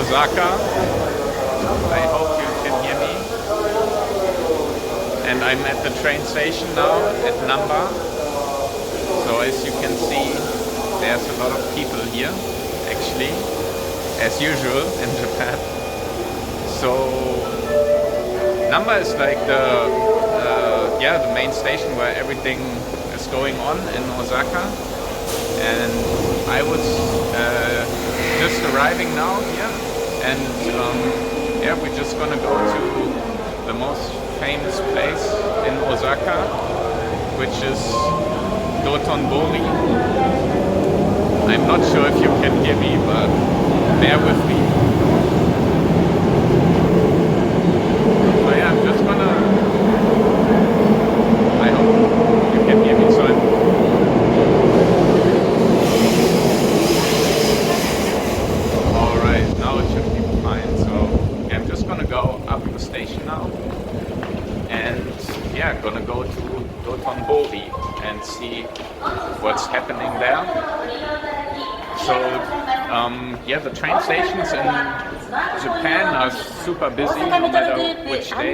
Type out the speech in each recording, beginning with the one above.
Osaka. I hope you can hear me. And I'm at the train station now at Namba. So as you can see, there's a lot of people here, actually, as usual in Japan. So Namba is like the main station where everything is going on in Osaka. And I was just arriving now here, and we're just gonna go to the most famous place in Osaka, which is Dotonbori. I'm not sure if you can hear me, but bear with me. So yeah, I'm just gonna... I hope you can hear me. So alright, now it should be fine. So I'm just gonna go up the station now. And yeah, gonna go to Dotonbori and see what's happening there. So the train stations in Japan are super busy no matter which day.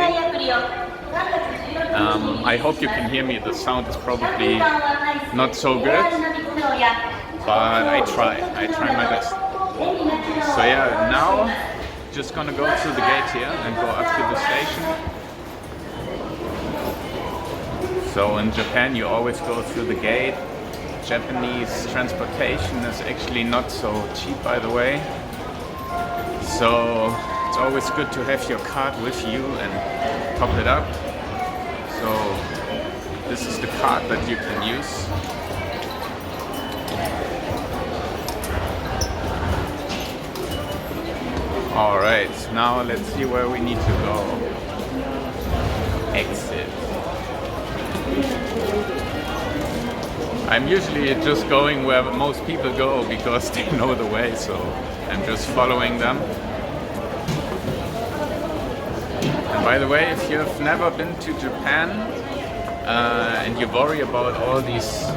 I hope you can hear me. The sound is probably not so good, but I try my best. So yeah, now just gonna go to the gate here and go up to the station. So in Japan you always go through the gate. Japanese transportation is actually not so cheap, by the way. So it's always good to have your card with you and top it up. So this is the card that you can use. Alright, now let's see where we need to go. Exit. I'm usually just going where most people go because they know the way, so I'm just following them. And by the way, if you've never been to Japan and you worry about all these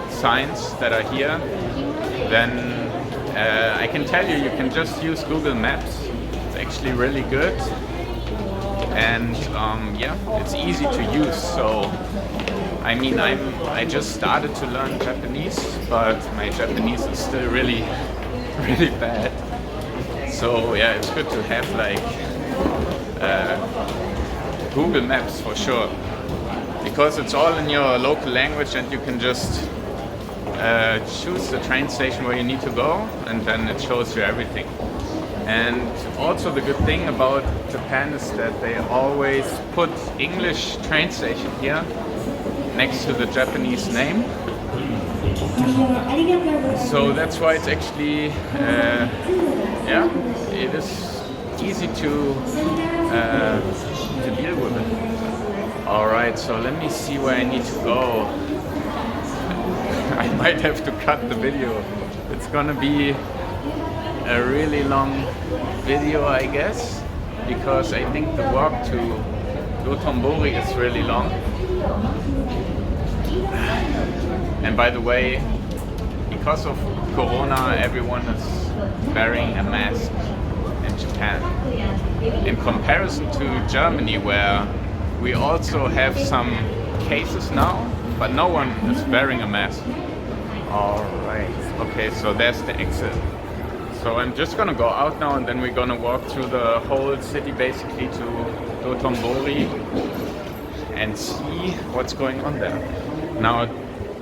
signs that are here, then I can tell you, you can just use Google Maps. It's actually really good. And it's easy to use. So I mean, I just started to learn Japanese, but my Japanese is still really, really bad. So yeah, it's good to have like Google Maps for sure, because it's all in your local language, and you can just choose the train station where you need to go, and then it shows you everything. And also the good thing about Japan is that they always put English train station here next to the Japanese name. So that's why it's actually, it is easy to deal with it. Alright, so let me see where I need to go. I might have to cut the video. It's gonna be a really long video, I guess, because I think the walk to Dotonbori is really long. And by the way, because of Corona, everyone is wearing a mask in Japan. In comparison to Germany, where we also have some cases now, but no one is wearing a mask. Alright, okay, so there's the exit. So I'm just gonna go out now, and then we're gonna walk through the whole city basically to Dotonbori and see what's going on there. Now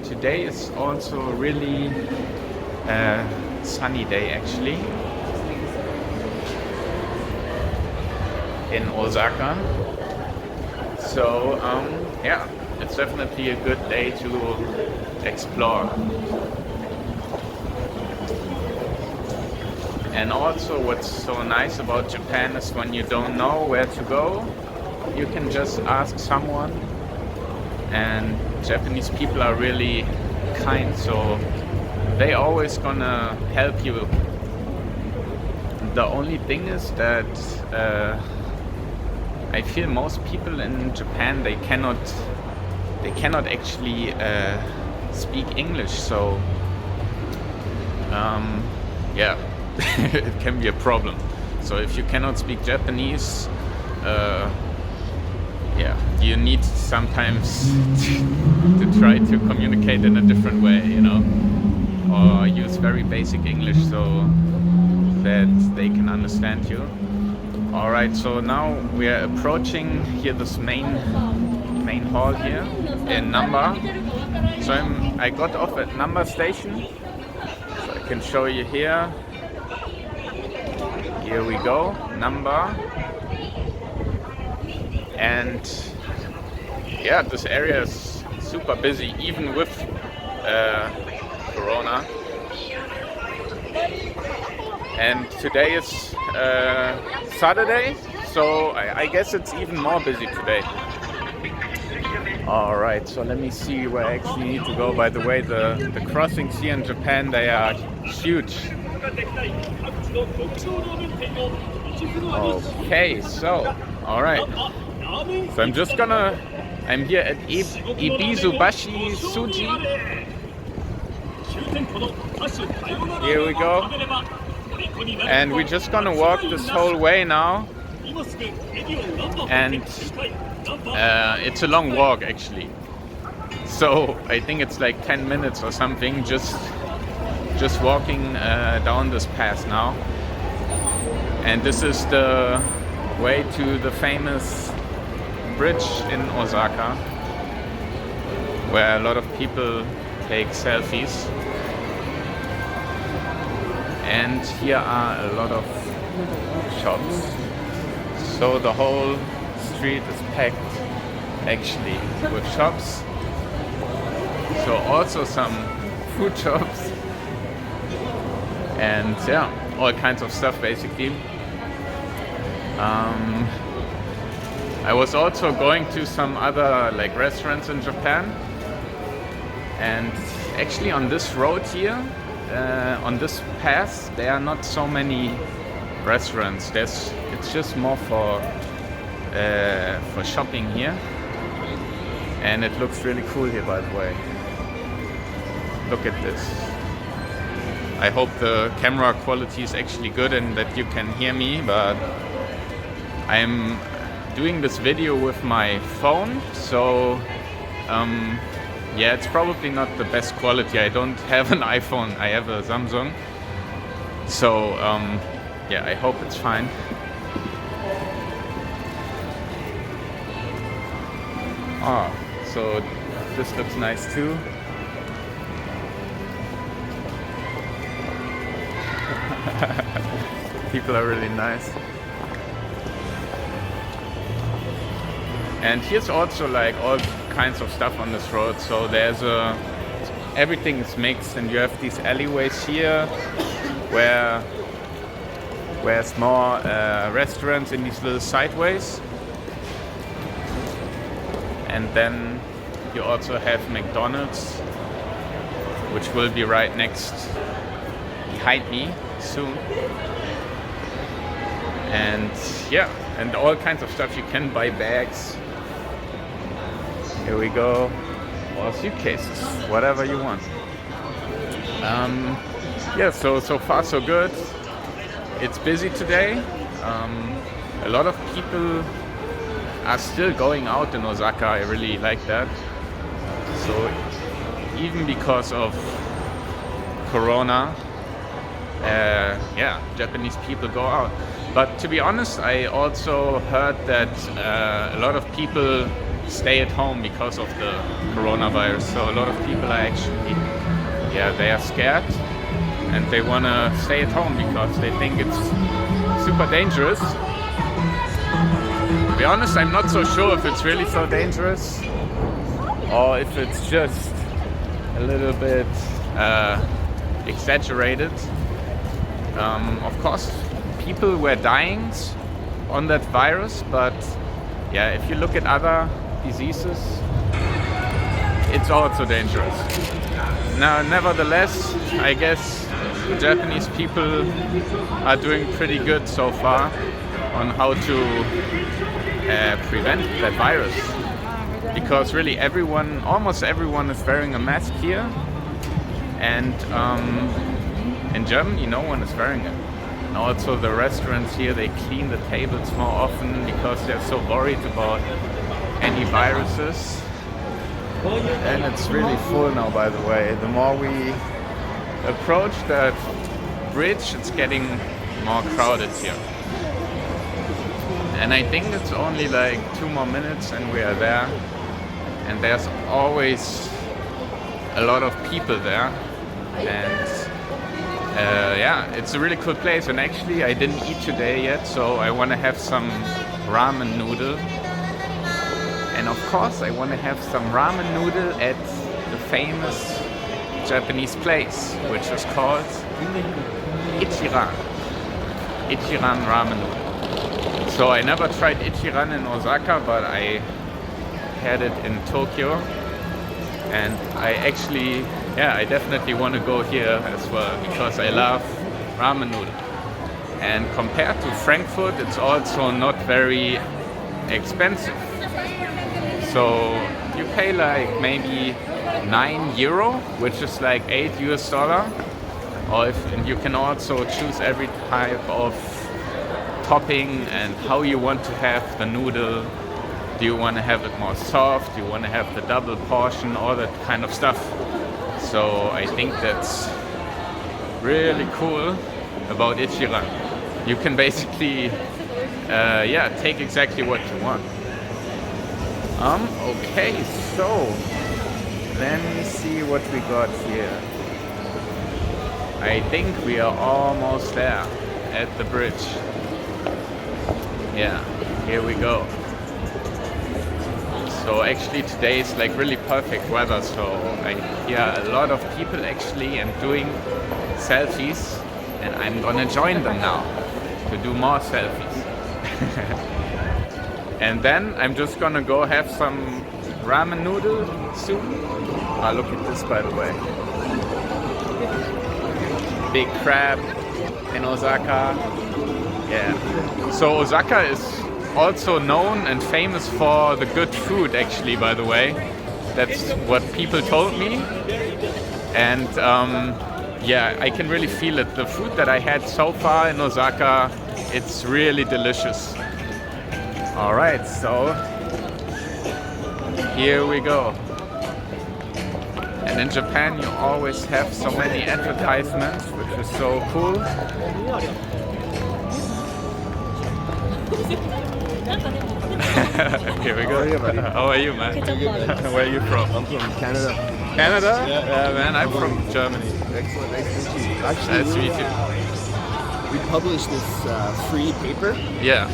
today is also a really sunny day actually in Osaka. So it's definitely a good day to explore. And also what's so nice about Japan is when you don't know where to go, you can just ask someone, and Japanese people are really kind, so they always gonna help you. The only thing is that I feel most people in Japan, they cannot actually speak English, so it can be a problem. So if you cannot speak Japanese, yeah, you need sometimes to try to communicate in a different way, you know, or use very basic English so that they can understand you. All right, so now we are approaching here this main hall here in Namba. So I got off at Namba station, so I can show you here. Here we go, Namba. And yeah, this area is super busy even with Corona. And today is Saturday, so I guess it's even more busy today. All right, so let me see where I actually need to go. By the way, the crossings here in Japan, they are huge. Okay, so, all right. So I'm here at Ibizubashi Suji. Here we go. And we're just gonna walk this whole way now. And it's a long walk actually. So I think it's like 10 minutes or something just walking down this path now. And this is the way to the famous bridge in Osaka, where a lot of people take selfies. And here are a lot of shops. So the whole street is packed actually with shops. So also some food shops. And yeah, all kinds of stuff basically. I was also going to some other like restaurants in Japan, and actually on this road here, on this path, there are not so many restaurants. It's just more for shopping here, and it looks really cool here, by the way. Look at this. I hope the camera quality is actually good and that you can hear me, but I'm doing this video with my phone, so yeah, it's probably not the best quality. I don't have an iPhone, I have a Samsung, so yeah, I hope it's fine. So this looks nice too. People are really nice. And here's also like all kinds of stuff on this road. So everything is mixed, and you have these alleyways here where there's more restaurants in these little sideways. And then you also have McDonald's, which will be right next behind me soon. And yeah, and all kinds of stuff. You can buy bags. Here we go. Or suitcases, whatever you want. Yeah, so far so good. It's busy today. A lot of people are still going out in Osaka. I really like that. So even because of Corona, yeah, Japanese people go out. But to be honest, I also heard that a lot of people stay at home because of the coronavirus. So a lot of people are actually, yeah, they are scared and they want to stay at home because they think it's super dangerous. To be honest, I'm not so sure if it's really so dangerous or if it's just a little bit exaggerated. Of course, people were dying on that virus, but yeah, if you look at other diseases, it's also dangerous. Now, nevertheless, I guess the Japanese people are doing pretty good so far on how to prevent that virus, because really almost everyone is wearing a mask here, and in Germany no one is wearing it. And also the restaurants here, they clean the tables more often because they're so worried about any viruses. And it's really full now, by the way. The more we approach that bridge, it's getting more crowded here. And I think it's only like 2 more minutes and we are there. And there's always a lot of people there. And yeah, it's a really cool place. And actually I didn't eat today yet, so I want to have some ramen noodle. And of course I want to have some ramen noodle at the famous Japanese place, which is called Ichiran. Ichiran ramen noodle. So I never tried Ichiran in Osaka, but I had it in Tokyo. And I actually, yeah, I definitely want to go here as well because I love ramen noodle. And compared to Frankfurt, it's also not very expensive. So you pay like maybe €9, which is like $8. Or and you can also choose every type of topping and how you want to have the noodle. Do you want to have it more soft? Do you want to have the double portion? All that kind of stuff. So I think that's really cool about Ichiran. You can basically, yeah, take exactly what you want. Okay, so let me see what we got here. I think we are almost there at the bridge. Yeah, here we go. So actually today is like really perfect weather, so I hear a lot of people actually and doing selfies, and I'm gonna join them now to do more selfies. And then I'm just gonna go have some ramen noodle soup. Ah, look at this, by the way. Big crab in Osaka. Yeah. So Osaka is also known and famous for the good food, actually, by the way. That's what people told me. And yeah, I can really feel it. The food that I had so far in Osaka, it's really delicious. All right, so here we go. And in Japan you always have so many advertisements, which is so cool. Here we go. How are you, man? Where are you from? I'm from Canada. Canada? Yeah, man, I'm from Germany. Excellent, nice to meet you. Actually, Nice to meet you. we published this free paper Yeah.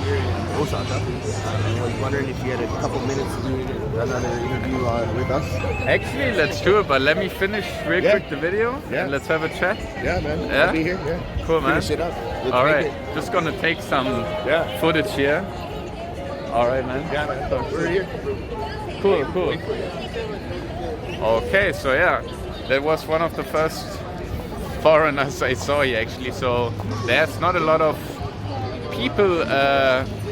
here in Osaka. I was wondering if you had a couple minutes to do another interview with us. Actually, let's do it, but let me finish real quick the video. Yeah. And let's have a chat. Yeah, man. Yeah? I'll be here. Yeah. Cool, man. Finish it up. Let's All make right, it. just gonna take some Yeah. footage here. All right, man. Yeah, man. We're here. Cool, cool. Okay, so yeah, that was one of the first foreigners I saw here, actually. So there's not a lot of people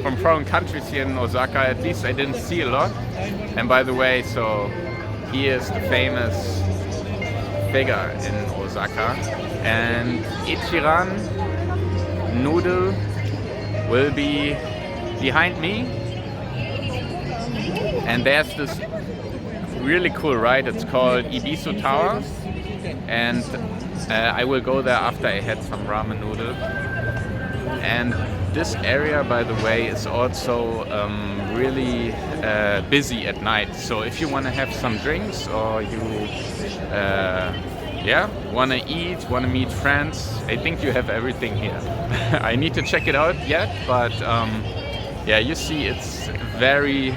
from foreign countries here in Osaka. At least I didn't see a lot. And by the way, so he is the famous figure in Osaka. And Ichiran noodle will be behind me. And there's this really cool ride. It's called Ibisu Tower. And I will go there after I had some ramen noodle. And this area, by the way, is also really busy at night. So if you want to have some drinks or you yeah, want to eat, want to meet friends, I think you have everything here. I need to check it out yet, but yeah, you see it's very,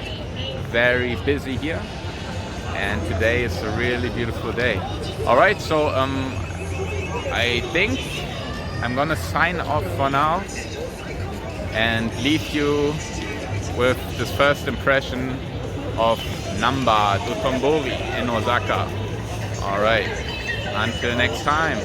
very busy here. And today is a really beautiful day. All right, so I think I'm gonna sign off for now and leave you with this first impression of Namba Dotonbori in Osaka. All right, until next time.